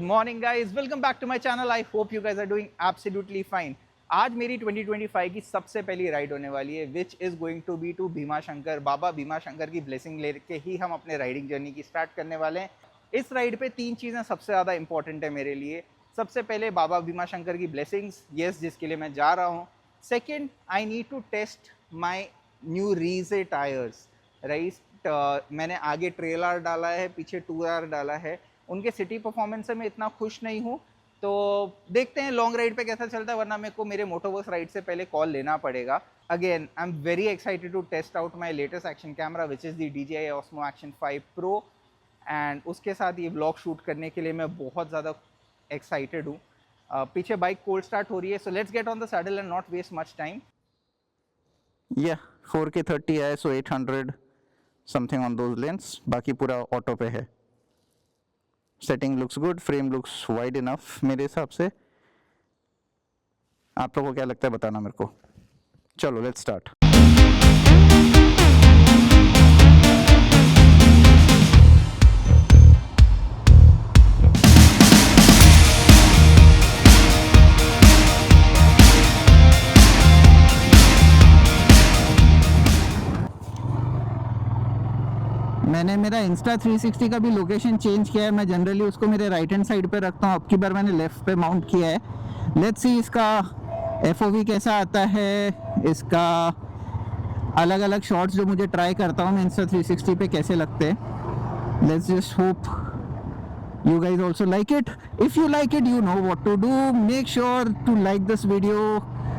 Morning guys, welcome back to my channel. I hope you guys are doing absolutely fine. आज मेरी 2025 की सबसे पहली राइड होने वाली है, which is going to be to Bhimashankar. बाबा भीमा शंकर की ब्लेसिंग लेके ही हम अपने राइडिंग जर्नी की स्टार्ट करने वाले हैं। इस राइड पे 3 चीज़ें सबसे ज़्यादा इंपॉर्टेंट है मेरे लिए। सबसे पहले बाबा भीमा शंकर की ब्लेसिंग्स, येस, जिसके लिए मैं जा रहा हूँ। Second, I need to test my new रीजे टायर्स। मैंने आगे ट्रेल आर डाला है, पीछे टूर आर डाला है। उनके सिटी परफॉर्मेंस से मैं इतना खुश नहीं हूँ, तो देखते हैं लॉन्ग राइड पे कैसा चलता है, वरना मेरे को मेरे मोटोवर्स राइड से पहले कॉल लेना पड़ेगा। Again I am very excited to test out my latest action camera which is the DJI Osmo Action 5 Pro, and उसके साथ ये ब्लॉग शूट करने के लिए मैं बहुत ज़्यादा एक्साइटेड हूँ। पीछे बाइक कोल्ड स्टार्ट हो रही है, so let's get on the saddle and not waste much time. या 4K 30 है, so 800 something on those lens. बाकी पूरा ऑटो पे है। Setting looks good, frame looks wide enough मेरे हिसाब से। आप लोगों को क्या लगता है बताना मेरे को। चलो लेट्स स्टार्ट। मैंने मेरा इंस्टा 360 का भी लोकेशन चेंज किया है। मैं जनरली उसको मेरे राइट हैंड साइड पे रखता हूँ, अब की बार मैंने लेफ्ट पे माउंट किया है। लेट्स सी इसका FOV कैसा आता है, इसका अलग अलग शॉट्स जो मुझे ट्राई करता हूँ मैं इंस्टा 360 पे कैसे लगते हैं। Let's just hope you guys also like it. If you like it, you know what to do. Make sure to like this video,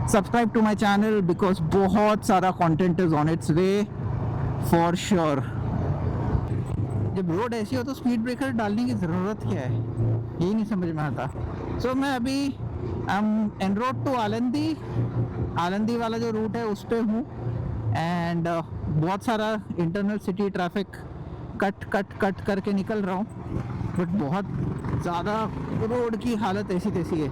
subscribe to my channel because बहुत सारा content is on its way for sure. जब road ऐसी हो तो speed breaker डालने की ज़रूरत क्या है, यही नहीं समझ में आता। सो मैं अभी एन रोड टू आलंदी वाला जो रूट है उस पर हूँ, एंड बहुत सारा इंटरनल सिटी ट्रैफिक कट करके निकल रहा हूँ, बट बहुत ज़्यादा रोड की हालत ऐसी तैसी है।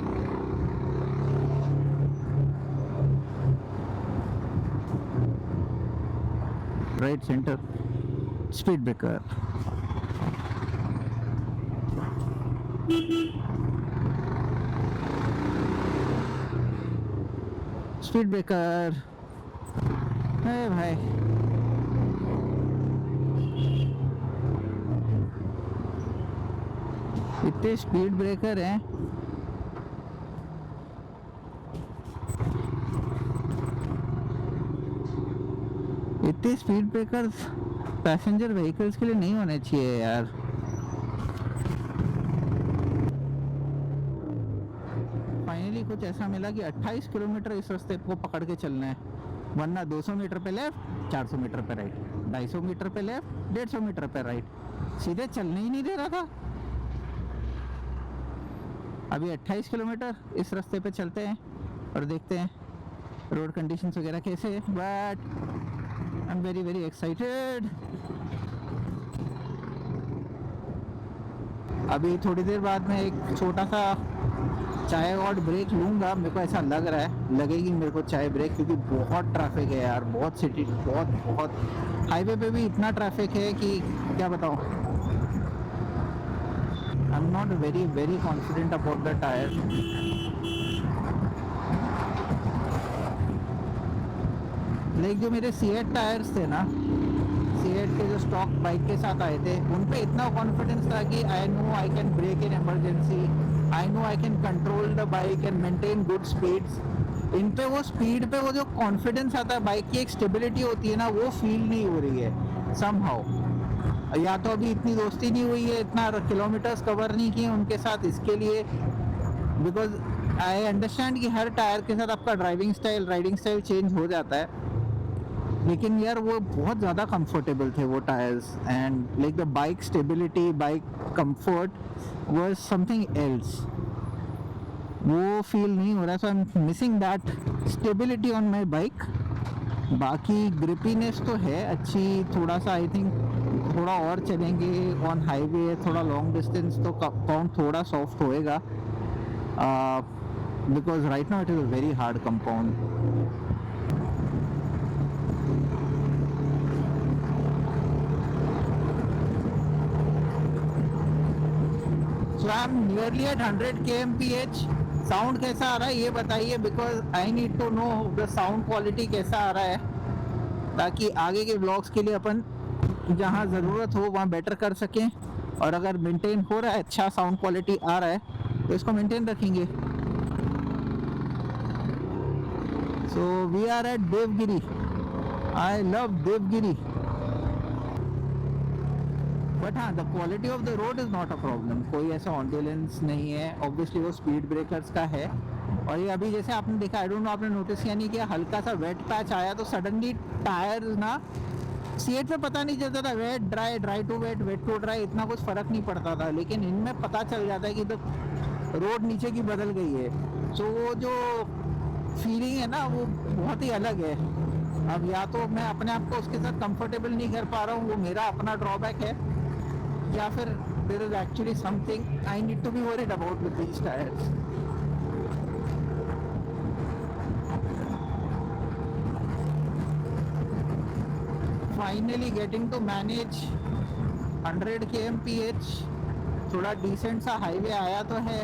Right centre speed breaker. Speed breaker है भाई। इतने स्पीड ब्रेकर हैं, इतने स्पीड ब्रेकर्स पैसेंजर व्हीकल्स के लिए नहीं होने चाहिए यार। फाइनली कुछ ऐसा मिला कि 28 किलोमीटर इस रास्ते को पकड़ के चलना है, वरना 200 मीटर पे लेफ्ट, 400 मीटर पे राइट, 250 मीटर पे लेफ्ट, 150 मीटर पे राइट, सीधे चलने ही नहीं दे रहा था। अभी 28 किलोमीटर इस रास्ते पे चलते हैं और देखते हैं रोड कंडीशंस वगैरह कैसे है, but I am very very excited. अभी थोड़ी देर बाद मैं एक छोटा सा चाय और ब्रेक लूँगा, मेरे को ऐसा लग रहा है, लगेगी मेरे को चाय ब्रेक, क्योंकि बहुत ट्रैफिक है यार, बहुत सिटी, बहुत हाईवे पे भी इतना ट्रैफिक है कि क्या बताऊँ। I am not very very confident about the tyre. Like जो मेरे C8 टायर्स थे ना, C8 के जो स्टॉक बाइक के साथ आए थे, उन पे इतना कॉन्फिडेंस था कि I know I can brake in emergency, I know I can control the bike and maintain good speeds. इन पे वो स्पीड पे वो जो कॉन्फिडेंस आता है, बाइक की एक स्टेबिलिटी होती है ना, वो फील नहीं हो रही है समहाउ। या तो अभी इतनी दोस्ती नहीं हुई है, इतना किलोमीटर्स कवर नहीं किए उनके साथ, इसके लिए, बिकॉज आई अंडरस्टैंड कि हर टायर के साथ आपका driving style, riding style change हो जाता है, लेकिन यार वो बहुत ज़्यादा कंफर्टेबल थे वो tyres, and like the bike stability, bike comfort was something else. वो फील नहीं हो रहा, so I am missing that stability on my bike. बाकी ग्रिपीनेस तो है अच्छी, थोड़ा सा आई थिंक थोड़ा और चलेंगे ऑन हाईवे, थोड़ा लॉन्ग डिस्टेंस तो कंपाउंड थोड़ा सॉफ्ट होएगा, because right now it is a very hard compound. So I am nearly at 100 kmph. Sound कैसा आ रहा है ये बताइए, because I need to know the sound quality कैसा आ रहा है, ताकि आगे के ब्लॉग्स के लिए अपन जहाँ ज़रूरत हो वहाँ बेटर कर सकें. और अगर मेंटेन हो रहा है, अच्छा साउंड क्वालिटी आ रहा है, तो इसको मेंटेन रखेंगे. So we are at Devgiri. I love Devgiri. But हाँ, the quality of the road is not a problem. कोई ऐसा ऑन्डोलेंस नहीं है. ऑब्वियसली वो स्पीड ब्रेकर्स का है. और ये अभी जैसे आपने देखा, आई डोंट नो आपने नोटिस किया नहीं, कि हल्का सा वेट पैच आया तो सडनली टायर ना, C8 में पता नहीं चलता था, wet dry, dry to wet, wet to dry, इतना कुछ फ़र्क नहीं पड़ता था. लेकिन इनमें पता चल जाता है कि द रोड नीचे की बदल गई है. सो वो जो फीलिंग है ना, वो बहुत ही अलग है. अब या तो मैं अपने आप को उसके साथ कंफर्टेबल नहीं कर पा रहा हूँ, वो मेरा अपना ड्रॉबैक है, या फिर there is actually something I need to be worried about with these tyres. Finally getting to manage 100 kmph. थोड़ा डिसेंट सा हाईवे आया तो है.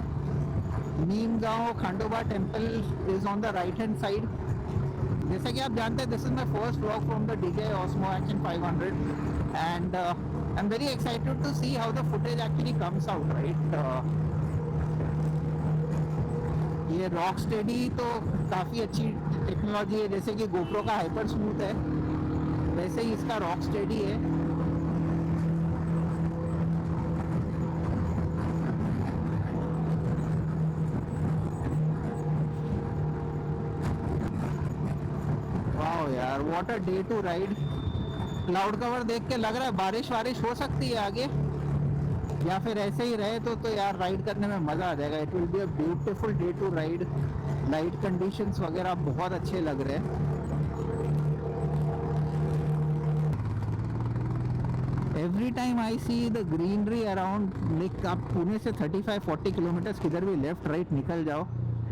Neemgaon Khandoba temple is on the right hand side. जैसा कि आप जानते हैं, this is my first vlog from the DJI Osmo Action 500 and I am very excited to see how the footage actually comes out, right. ये rock steady तो काफ़ी अच्छी technology है. जैसे कि गोप्रो का हाइपर स्मूथ है, वैसे ही इसका रॉक स्टेडी है. वाओ यार, what a day to ride. Cloud cover देख के लग रहा है बारिश वारिश हो सकती है आगे, या फिर ऐसे ही रहे तो यार राइड करने में मज़ा आ जाएगा. It will be a beautiful day to ride. Light conditions वगैरह बहुत अच्छे लग रहे हैं. Every time I see the greenery around, like आप पुणे से 35-40 किलोमीटर्स किधर भी लेफ्ट राइट निकल जाओ,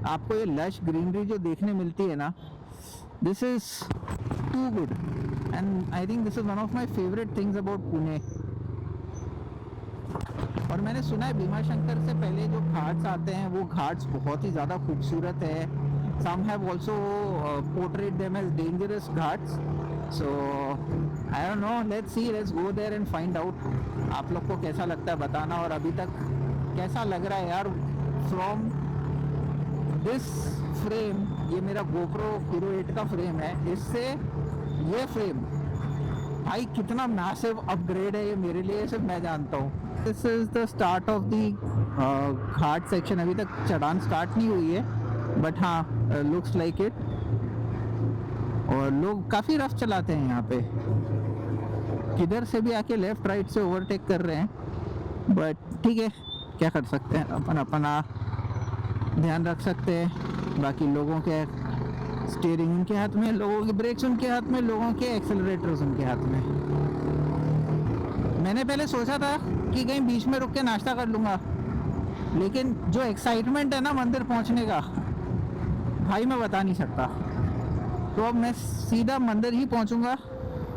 आपको ये लश ग्रीनरी जो देखने मिलती है ना, this is too good. And I think this is one of my favourite things about Pune. और मैंने सुना है भीमाशंकर से पहले जो घाट्स आते हैं, वो घाट्स बहुत ही ज़्यादा खूबसूरत है. Some have also portrayed them as dangerous ghats. So I don't know, let's see, let's go there and find out. आप लोग को कैसा लगता है बताना. और अभी तक कैसा लग रहा है यार फ्रॉम दिस फ्रेम. ये मेरा GoPro Hero 8 का फ्रेम है, इससे ये फ्रेम भाई कितना मैसिव अपग्रेड है ये मेरे लिए, सिर्फ मैं जानता हूँ. This is the start of the Ghat section. अभी तक चढ़ान स्टार्ट नहीं हुई है, बट हाँ लुक्स लाइक इट. और लोग काफ़ी रफ चलाते हैं यहाँ पे, किधर से भी आके लेफ्ट राइट से ओवरटेक कर रहे हैं. बट ठीक है, क्या कर सकते हैं, अपन अपना ध्यान रख सकते हैं. बाकी लोगों के स्टीयरिंग उनके हाथ में, लोगों के ब्रेक्स उनके हाथ में, लोगों के एक्सेलरेटर्स उनके हाथ में. मैंने पहले सोचा था कि कहीं बीच में रुक के नाश्ता कर लूँगा, लेकिन जो एक्साइटमेंट है ना मंदिर पहुँचने का, भाई मैं बता नहीं सकता. तो अब मैं सीधा मंदिर ही पहुँचूँगा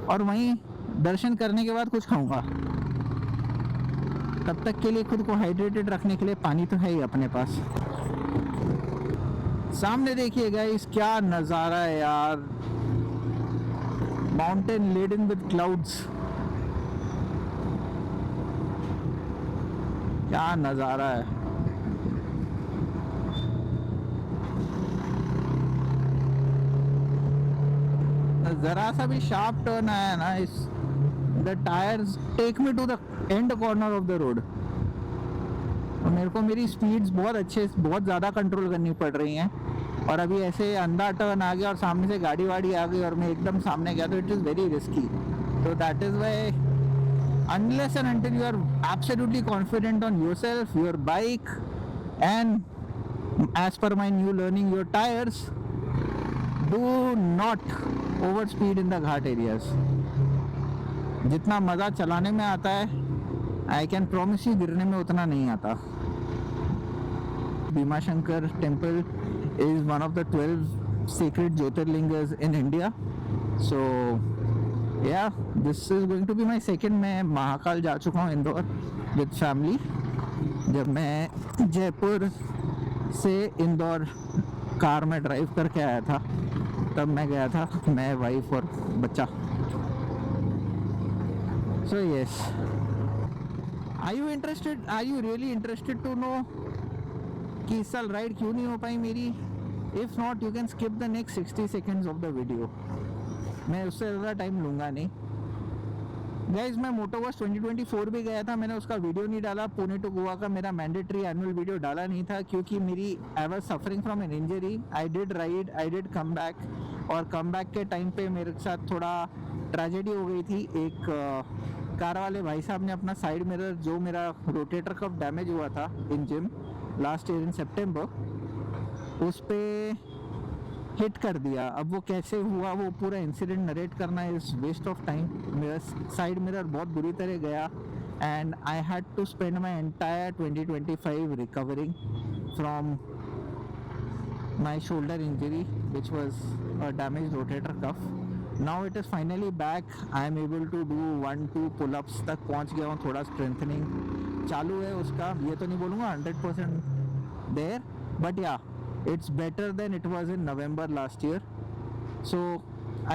और वहीं दर्शन करने के बाद कुछ खाऊँगा. तब तक के लिए खुद को हाइड्रेटेड रखने के लिए पानी तो है ही अपने पास. सामने देखिए गाइस, क्या नज़ारा है यार. Mountain laden with clouds. क्या नज़ारा है. ज़रा सा भी शार्प टर्न आया ना, is the tyres take me to the end corner of the road. और मेरे को मेरी स्पीड्स बहुत ज़्यादा कंट्रोल करनी पड़ रही हैं. और अभी ऐसे अंधा टर्न आ गया और सामने से गाड़ी वाड़ी आ गई और मैं एकदम सामने गया, तो इट इज़ वेरी रिस्की. तो that is why unless and until you are absolutely confident on yourself, your bike, and as per my new learning, your tires, do not overspeed in the ghat areas. जितना मज़ा चलाने में आता है, I can promise you गिरने में उतना नहीं आता. Bhimashankar temple is one of the 12 sacred Jyotirlingas in India. So yeah, this is going to be my second. मैं महाकाल जा चुका हूँ इंदौर with family. जब मैं जयपुर से इंदौर कार में ड्राइव करके आया था, तब मैं गया था, मैं, वाइफ और बच्चा। So yes, are you interested, are you really interested to know कि इस साल राइड क्यों नहीं हो पाई मेरी? If not, you can skip the next 60 seconds of the video. मैं उससे ज़्यादा टाइम लूँगा नहीं। गाइज, मैं मोटोवर्स 2024 भी गया था, मैंने उसका वीडियो नहीं डाला। पुणे टू गोवा का मेरा मैंडेटरी एनुअल वीडियो डाला नहीं था क्योंकि मेरी I was suffering from an injury. I did ride, I did come back, और कम बैक के टाइम पे मेरे साथ थोड़ा ट्रेजेडी हो गई थी। एक कार वाले भाई साहब ने अपना साइड मिरर, जो मेरा रोटेटर कफ डैमेज हुआ था in gym last year in सितंबर, उस पर हिट कर दिया। अब वो कैसे हुआ, वो पूरा इंसिडेंट नरेट करना इज वेस्ट ऑफ टाइम। मेरा साइड मिरर बहुत बुरी तरह गया and I had to spend my entire 2025 recovering from my shoulder injury which was a damage rotator cuff. Now it is finally back. I am able to do 1-2 pullups तक पहुंच गया हूँ। थोड़ा strengthening चालू है उसका, ये तो नहीं बोलूँगा 100% देयर, बट या, it's better than it was in November last year. So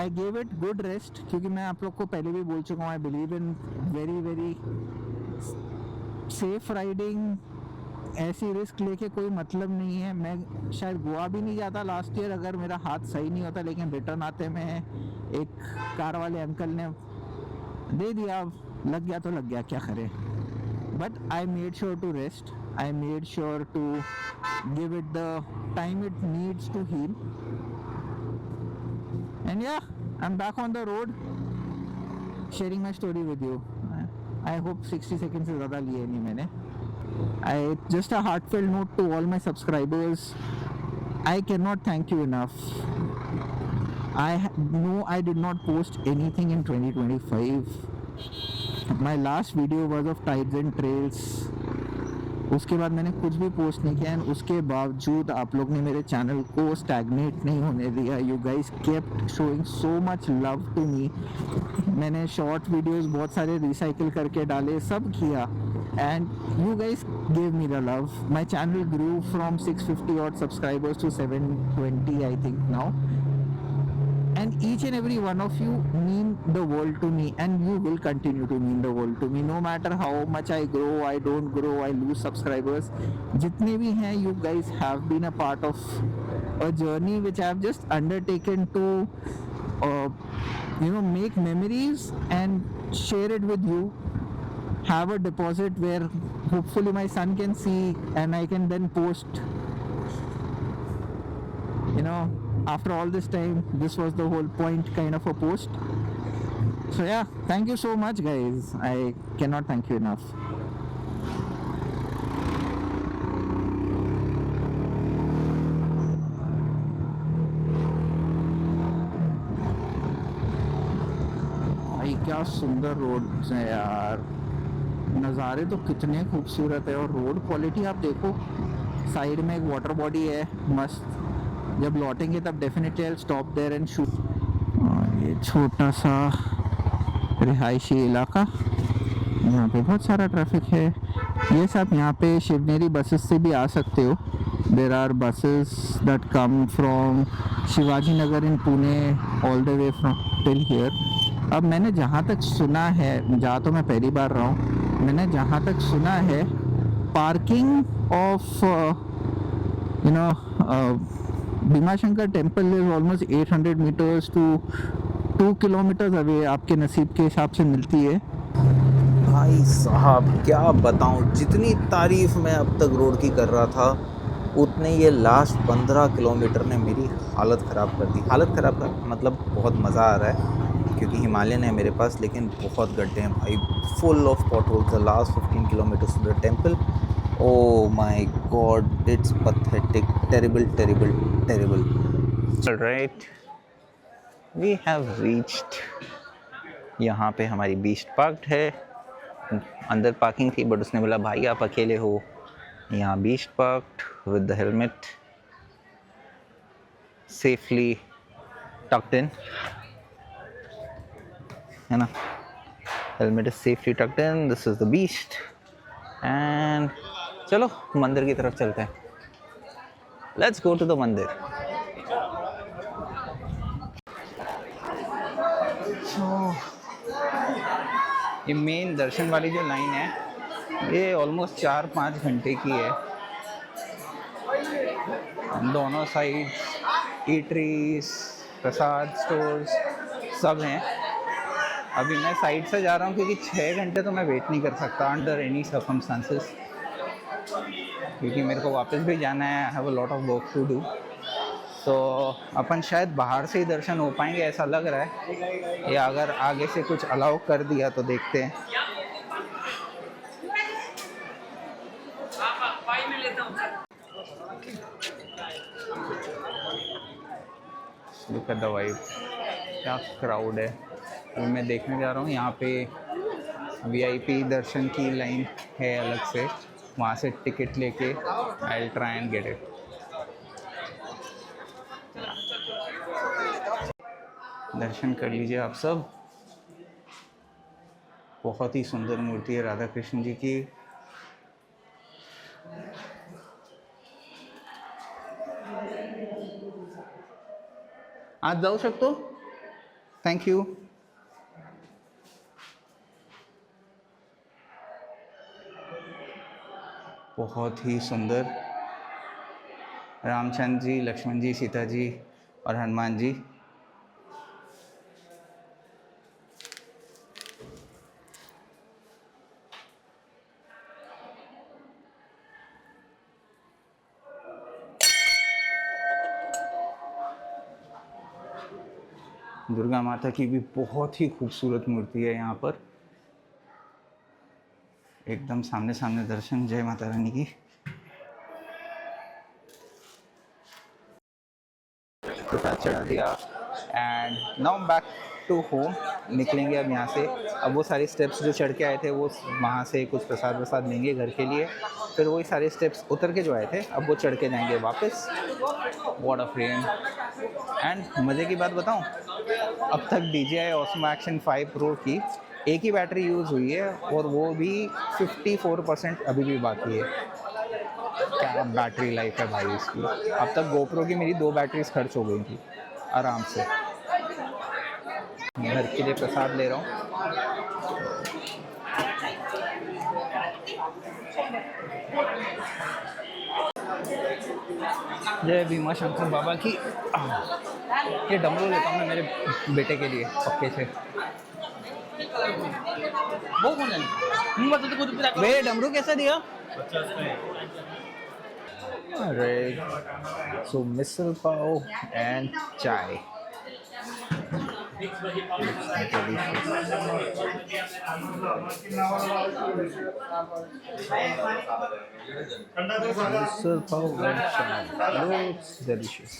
I gave it good rest, क्योंकि मैं आप लोग को पहले भी बोल चुका हूँ, I believe in very safe riding। ऐसी रिस्क लेके कोई मतलब नहीं है। मैं शायद गोवा भी नहीं जाता लास्ट ईयर अगर मेरा हाथ सही नहीं होता, लेकिन रिटर्न आते में एक कार वाले अंकल ने दे दिया, लग गया तो लग गया, क्या करें। But I made sure to rest. I made sure to give it the time it needs to heal. And yeah, I'm back on the road, sharing my story with you. I hope 60 seconds से ज़्यादा लिए नहीं मैंने। Just a heartfelt note to all my subscribers. I cannot thank you enough. I know I did not post anything in 2025. My last video was of tides and trails. उसके बाद मैंने कुछ भी पोस्ट नहीं किया, एंड उसके बावजूद आप लोग ने मेरे चैनल को स्टैग्नेट नहीं होने दिया। You guys kept showing so much love to me. मैंने शॉर्ट वीडियोस बहुत सारे रिसाइकिल करके डाले, सब किया, and you guys gave me the love. My channel grew from 650 odd subscribers to 720 I think now, and each and every one of you mean the world to me, and you will continue to mean the world to me no matter how much I grow, I don't grow, I lose subscribers. जितने भी हैं, you guys have been a part of a journey which I have just undertaken to make memories and share it with you, have a deposit where hopefully my son can see and I can then post, after all this time. This was the whole point, kind of a post. So yeah, thank you so much guys, I cannot thank you enough. भाई क्या सुंदर road है यार, नज़ारे तो कितने खूबसूरत है, और रोड क्वालिटी आप देखो। साइड में एक वाटर बॉडी है मस्त। जब लौटेंगे तब definitely I stop there and shoot. ये छोटा सा रिहायशी इलाका, यहाँ पे बहुत सारा ट्रैफिक है। ये सब यहाँ पे शिवनेरी बसेस से भी आ सकते हो। There are buses that come from Shivaji Nagar in Pune all the way from till here. अब मैंने जहाँ तक सुना है, जहाँ तो मैं पहली बार रहा हूँ, मैंने जहाँ तक सुना है, parking of Bhimashankar temple is almost 800 meters to 2 kilometers away, आपके नसीब के हिसाब से मिलती है। भाई साहब क्या बताऊं, जितनी तारीफ मैं अब तक रोड की कर रहा था, उतने ये लास्ट 15 किलोमीटर ने मेरी हालत ख़राब कर दी। हालत ख़राब कर मतलब बहुत मज़ा आ रहा है क्योंकि हिमालयन है मेरे पास, लेकिन बहुत गड्ढे हैं भाई, full of potholes. The last 15 kilometers to the temple, oh my god, it's pathetic, terrible. All right, we have reached, यहाँ पे हमारी बीस्ट पार्क्ड है। अंदर पार्किंग थी बट उसने बोला भाई आप अकेले हो, यहाँ beast parked with the helmet safely talked इन, है ना, helmet is safely talked in. This is the beast, and चलो मंदिर की तरफ चलते हैं। लेट्स गो टू द मंदिर। ये मेन दर्शन वाली जो लाइन है ये ऑलमोस्ट 4-5 घंटे की है। दोनों साइड ईटरीज, प्रसाद स्टोर्स सब हैं। अभी मैं साइड से जा रहा हूँ क्योंकि 6 घंटे तो मैं वेट नहीं कर सकता अंडर एनी सर्कमस्टांसेस, क्योंकि मेरे को वापस भी जाना है। I have a lot of work to do. तो अपन शायद बाहर से ही दर्शन हो पाएंगे ऐसा लग रहा है, या अगर आगे से कुछ अलाउ कर दिया तो देखते हैं। लुक एट द वाइब, क्या क्राउड है। अभी मैं देखने जा रहा हूँ यहाँ पे वीआईपी दर्शन की लाइन है अलग से, वहाँ से टिकट लेके I will try and get it. दर्शन कर लीजिए आप सब। बहुत ही सुंदर मूर्ति है राधा कृष्ण जी की। आज जाऊ शकतो? Thank you. बहुत ही सुंदर रामचंद्र जी, लक्ष्मण जी, सीता जी और हनुमान जी। दुर्गा माता की भी बहुत ही खूबसूरत मूर्ति है यहाँ पर, एकदम सामने सामने दर्शन। जय माता रानी की। प्रसाद चढ़ा दिया and now back to home. निकलेंगे अब यहाँ से। अब वो सारे स्टेप्स जो चढ़ के आए थे वो वहाँ से कुछ प्रसाद लेंगे घर के लिए, फिर वही सारे स्टेप्स उतर के जो आए थे अब वो चढ़ के जाएंगे वापस। What a frame. एंड मज़े की बात बताऊँ, अब तक DJI Osmo Action 5 Pro की एक ही बैटरी यूज़ हुई है और वो भी 54% अभी भी बाकी है। क्या बैटरी लाइफ है भाई इसकी। अब तक GoPro की मेरी 2 बैटरीज खर्च हो गई थी आराम से। घर के लिए प्रसाद ले रहा हूँ। जय भीमा शंकर बाबा की। ये डमरू लेता हूँ मैं मेरे बेटे के लिए पक्के से। वो कौन है? वे डमरू कैसा दिया? अरे सो मिसल पाव एंड चाय। Miसल pav and chai. Looks delicious.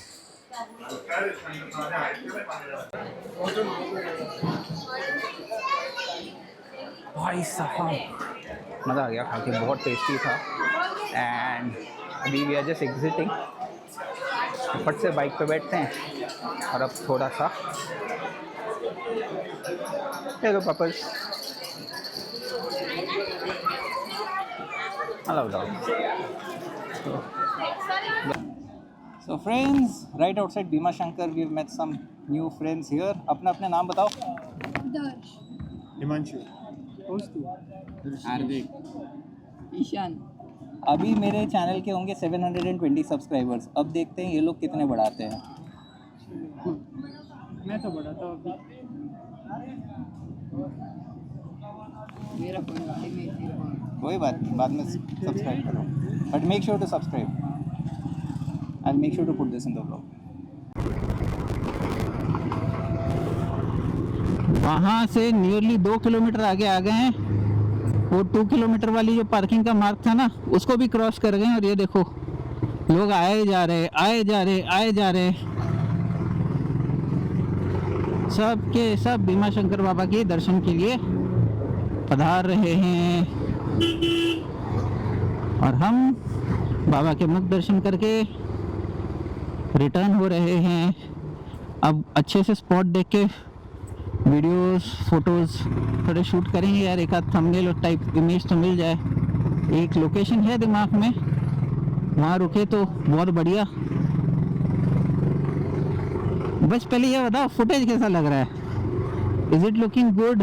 भाई साहब मज़ा आ गया खा के, बहुत टेस्टी था। एंड अभी वी आर जस्ट एग्जिटिंग। फट से बाइक पे बैठते हैं और अब थोड़ा सा hello pups hello dog. So friends, right outside Bhimashankar we have met some new friends here. अपना अपना नाम बताओ। दर्श, हिमांशु, हार्दिक, ईशान। अभी मेरे चैनल के होंगे 720 सब्सक्राइबर्स। अब देखते हैं ये लोग कितने बढ़ाते हैं। मैं तो बड़ा था अभी। मेरा फोन है, मेरा फोन। कोई बात नहीं, बाद में सब्सक्राइब करो, but make sure to subscribe. I make sure to put this in the blog. वहाँ से नियरली 2 किलोमीटर आगे आ गए हैं। वो 2 किलोमीटर वाली जो पार्किंग का मार्ग था ना, उसको भी क्रॉस कर गए। और ये देखो लोग आए जा रहे, आए जा रहे, आए जा रहे। सब के सब भीमा शंकर बाबा के दर्शन के लिए पधार रहे हैं। और हम बाबा के मुख दर्शन करके रिटर्न हो रहे हैं। अब अच्छे से स्पॉट देख के वीडियोस फोटोज़ थोड़े शूट करेंगे यार, एक आध थंबनेल टाइप इमेज तो मिल जाए। एक लोकेशन है दिमाग में, वहाँ रुके तो बहुत बढ़िया। बस पहले ये बताओ फुटेज कैसा लग रहा है? Is it looking good?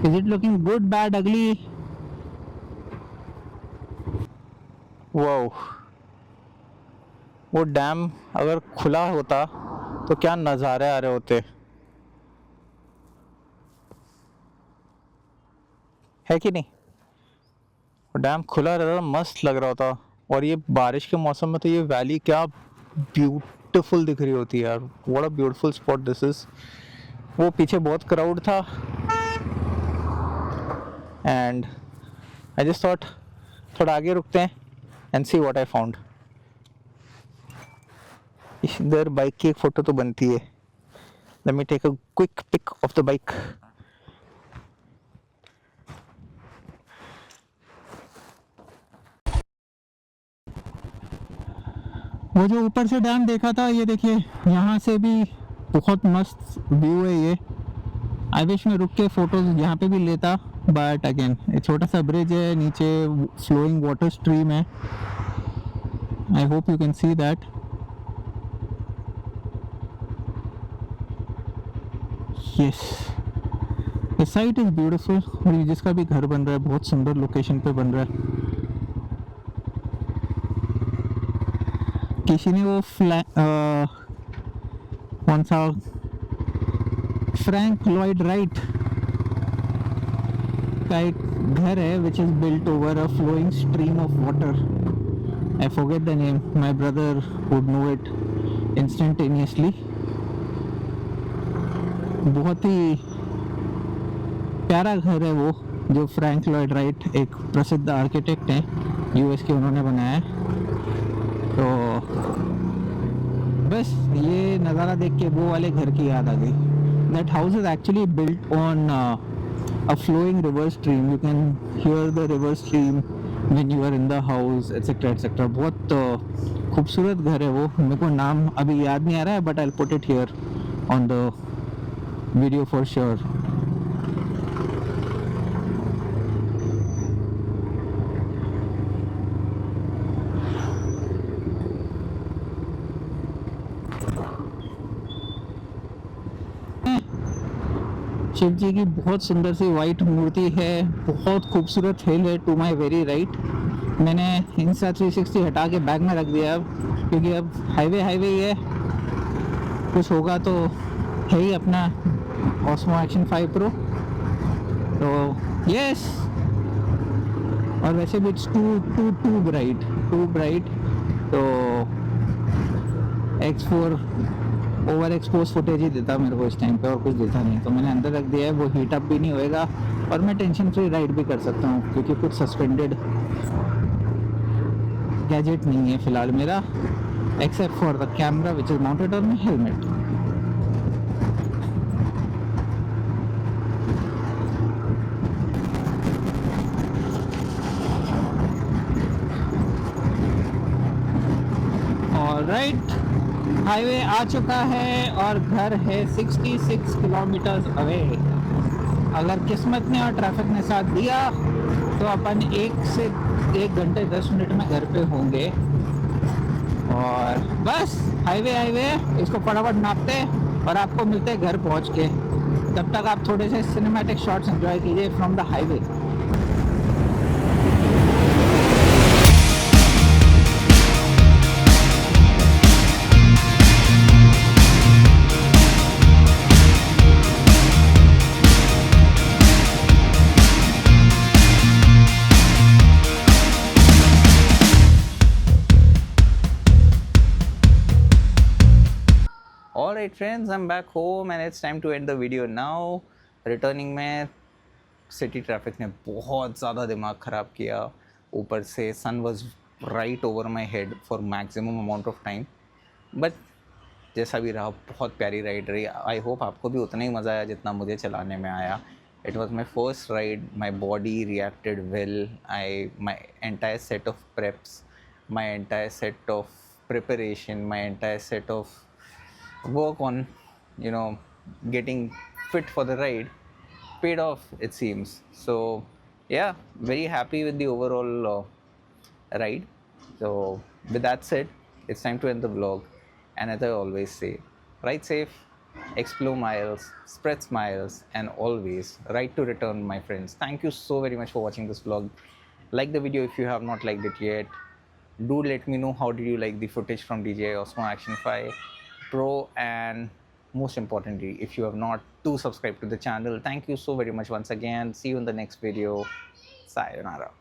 Is it looking good, bad, अगली? वाओ, वो डैम अगर खुला होता तो क्या नज़ारे आ रहे होते, है कि नहीं? वो डैम खुला रहता तो मस्त लग रहा होता। और ये बारिश के मौसम में तो ये वैली क्या ब्यूटीफुल दिख रही होती है यार। What a beautiful spot this is. वो पीछे बहुत क्राउड था एंड आई जस्ट थॉट थोड़ा आगे रुकते हैं and see what I found. इधर बाइक की एक फ़ोटो तो बनती है। Let me take a quick pic of the bike. वो जो ऊपर से डैम देखा था, ये देखिए यहाँ से भी बहुत मस्त व्यू है ये। आई विश मैं रुक के फोटोज यहाँ पे भी लेता, बट अगेन एक छोटा सा ब्रिज है, नीचे फ्लोइंग वाटर स्ट्रीम है। आई hope you can see that. Yes, the site is beautiful. और ये जिसका भी घर बन रहा है बहुत सुंदर लोकेशन पे बन रहा है। किसी ने वो कौन सा फ्रैंक लॉयड राइट का एक घर है which is built over a flowing stream of water. I forget the name, my brother would know it instantaneously. बहुत ही प्यारा घर है वो, जो फ्रैंक लॉयड राइट एक प्रसिद्ध आर्किटेक्ट हैं यूएस के, उन्होंने बनाया है। तो बस ये नज़ारा देख के वो वाले घर की याद आ गई। That house is actually built on a flowing river stream. You can hear the river stream when you are in the house etcetera etcetera. बहुत खूबसूरत घर है वो। मेरे को नाम अभी याद नहीं आ रहा है, but I will put it here on the video for sure. Shiv ji की बहुत सुंदर सी वाइट मूर्ति है, बहुत खूबसूरत हिल है टू माय वेरी राइट। मैंने इंस्टा 360 हटा के बैग में रख दिया अब, क्योंकि अब हाईवे ही है। कुछ होगा तो है ही अपना ऑस्मो एक्शन 5 प्रो। तो यस, और वैसे भी इट्स टू ब्राइट। तो X4 ओवर एक्सपोज फुटेज ही देता मेरे को इस टाइम पे, और कुछ देता नहीं। तो मैंने अंदर रख दिया है, वो हीट अप भी नहीं होएगा और मैं टेंशन फ्री राइड भी कर सकता हूँ, क्योंकि कुछ सस्पेंडेड गैजेट नहीं है फिलहाल मेरा, except for the camera which is mounted on my helmet. Alright, highway आ चुका है और घर है 66 किलोमीटर्स अवे। अगर किस्मत ने और ट्रैफिक ने साथ दिया तो अपन 1 से 1 घंटे 10 मिनट में घर पे होंगे। और बस हाईवे इसको फटाफट नापते और आपको मिलते घर पहुंच के। तब तक आप थोड़े से सिनेमैटिक शॉट्स एंजॉय कीजिए from the highway. Alright friends, I'm back home and it's time to end the video now. Returning में सिटी ट्रैफिक ने बहुत ज़्यादा दिमाग ख़राब किया। ऊपर से sun was right over my head for maximum amount of time. But जैसा भी रहा, बहुत प्यारी राइड रही। आई होप आपको भी उतना ही मज़ा आया जितना मुझे चलाने में आया। It was my first ride, my body reacted well. My entire set of preps, my entire set of preparation, my entire set of work on getting fit for the ride paid off, it seems. So yeah, very happy with the overall ride. So with that said, it's time to end the vlog. And as I always say, ride safe, explore miles, spread smiles, and always ride to return, my friends. Thank you so very much for watching this vlog. Like the video if you have not liked it yet. Do let me know how did you like the footage from DJI Osmo Action 5 Pro, and most importantly, if you have not, do subscribe to the channel. Thank you so very much once again. See you in the next video. Sayonara.